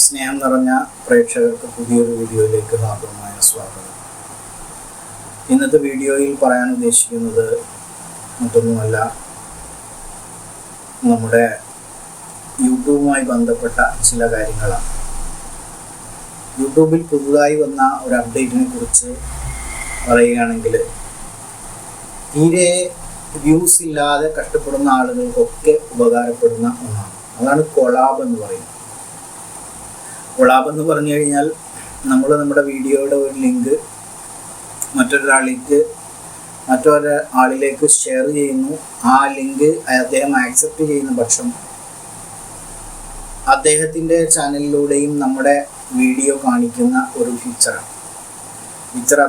സ്നേഹം നിറഞ്ഞ പ്രേക്ഷകർക്ക് പുതിയൊരു വീഡിയോയിലേക്ക് ഹാർദവമായ സ്വാഗതം. ഇന്നത്തെ വീഡിയോയിൽ പറയാൻ ഉദ്ദേശിക്കുന്നത് മറ്റൊന്നുമല്ല, നമ്മുടെ യൂട്യൂബുമായി ബന്ധപ്പെട്ട ചില കാര്യങ്ങളാണ്. യൂട്യൂബിൽ പുതുതായി വന്ന ഒരു അപ്ഡേറ്റിനെ കുറിച്ച് പറയുകയാണെങ്കിൽ, തീരെ വ്യൂസ് ഇല്ലാതെ കഷ്ടപ്പെടുന്ന ആളുകൾക്കൊക്കെ ഉപകാരപ്പെടുന്ന ഒന്നാണ്. അതാണ് കൊളാബ് എന്ന് പറയുന്നത്. കൊളാബ് എന്ന് പറഞ്ഞു കഴിഞ്ഞാൽ, നമ്മൾ നമ്മുടെ വീഡിയോയുടെ ഒരു ലിങ്ക് മറ്റൊരാളിലേക്ക് ഷെയർ ചെയ്യുന്നു. ആ ലിങ്ക് അദ്ദേഹം ആക്സെപ്റ്റ് ചെയ്യുന്ന പക്ഷം അദ്ദേഹത്തിൻ്റെ ചാനലിലൂടെയും നമ്മുടെ വീഡിയോ കാണിക്കുന്ന ഒരു ഫീച്ചറാണ്. ഫീച്ചർ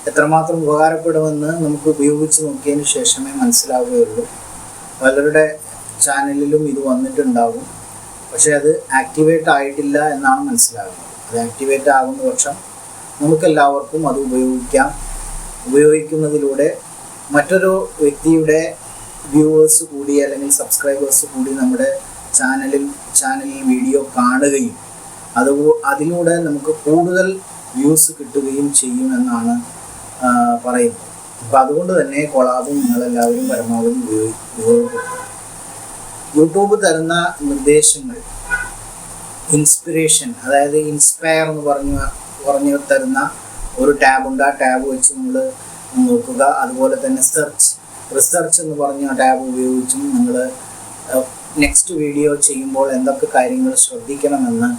എത്രമാത്രം ഉപകാരപ്പെടുമെന്ന് നമുക്ക് ഉപയോഗിച്ച് നോക്കിയതിന് ശേഷമേ മനസ്സിലാവുകയുള്ളൂ. പലരുടെ ചാനലിലും ഇത് വന്നിട്ടുണ്ടാകും, പക്ഷേ അത് ആക്ടിവേറ്റ് ആയിട്ടില്ല എന്നാണ് മനസ്സിലാകുന്നത്. അത് ആക്ടിവേറ്റ് ആകുന്ന പക്ഷം നമുക്കെല്ലാവർക്കും അത് ഉപയോഗിക്കുന്നതിലൂടെ മറ്റൊരു വ്യക്തിയുടെ വ്യൂവേഴ്സ് കൂടി അല്ലെങ്കിൽ സബ്സ്ക്രൈബേഴ്സ് കൂടി നമ്മുടെ ചാനലിൽ വീഡിയോ കാണുകയും അതിലൂടെ നമുക്ക് കൂടുതൽ വ്യൂസ് കിട്ടുകയും ചെയ്യുമെന്നാണ് പറയുന്നത്. അപ്പോൾ അതുകൊണ്ട് തന്നെ കൊളാബും നിങ്ങളെല്ലാവരും പരമാവധി ഉപയോഗപ്പെടുത്തുക. യൂട്യൂബ് തരുന്ന നിർദ്ദേശങ്ങൾ, ഇൻസ്പിറേഷൻ, അതായത് ഇൻസ്പയർ എന്ന് പറഞ്ഞു തരുന്ന ഒരു ടാബുണ്ട്. ആ ടാബ് വെച്ച് നമ്മൾ നോക്കുക. അതുപോലെ തന്നെ റിസർച്ച് എന്ന് പറഞ്ഞ ടാബ് ഉപയോഗിച്ചും നിങ്ങൾ നെക്സ്റ്റ് വീഡിയോ ചെയ്യുമ്പോൾ എന്തൊക്കെ കാര്യങ്ങൾ ശ്രദ്ധിക്കണമെന്ന്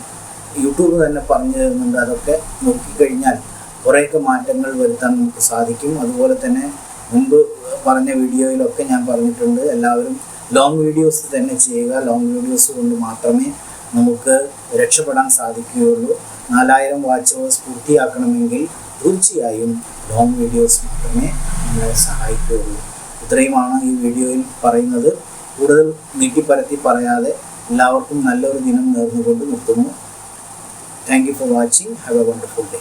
യൂട്യൂബ് തന്നെ പറഞ്ഞു തരുന്നുണ്ട്. അതൊക്കെ നോക്കിക്കഴിഞ്ഞാൽ കുറേയൊക്കെ മാറ്റങ്ങൾ വരുത്താൻ നമുക്ക് സാധിക്കും. അതുപോലെ തന്നെ മുമ്പ് പറഞ്ഞ വീഡിയോയിലൊക്കെ ഞാൻ പറഞ്ഞിട്ടുണ്ട്, എല്ലാവരും ലോങ് വീഡിയോസ് തന്നെ ചെയ്യുക. ലോങ് വീഡിയോസ് കൊണ്ട് മാത്രമേ നമുക്ക് രക്ഷപ്പെടാൻ സാധിക്കുകയുള്ളൂ. 4000 വാച്ച് അവേഴ്സ് പൂർത്തിയാക്കണമെങ്കിൽ തീർച്ചയായും ലോങ് വീഡിയോസ് മാത്രമേ നമ്മളെ സഹായിക്കുകയുള്ളൂ. ഇത്രയുമാണ് ഈ വീഡിയോയിൽ പറയുന്നത്. കൂടുതൽ നീട്ടിപ്പരത്തി പറയാതെ എല്ലാവർക്കും നല്ലൊരു ദിനം നേർന്നുകൊണ്ട് നിർത്തുന്നു. Thank you for watching. Have A wonderful day.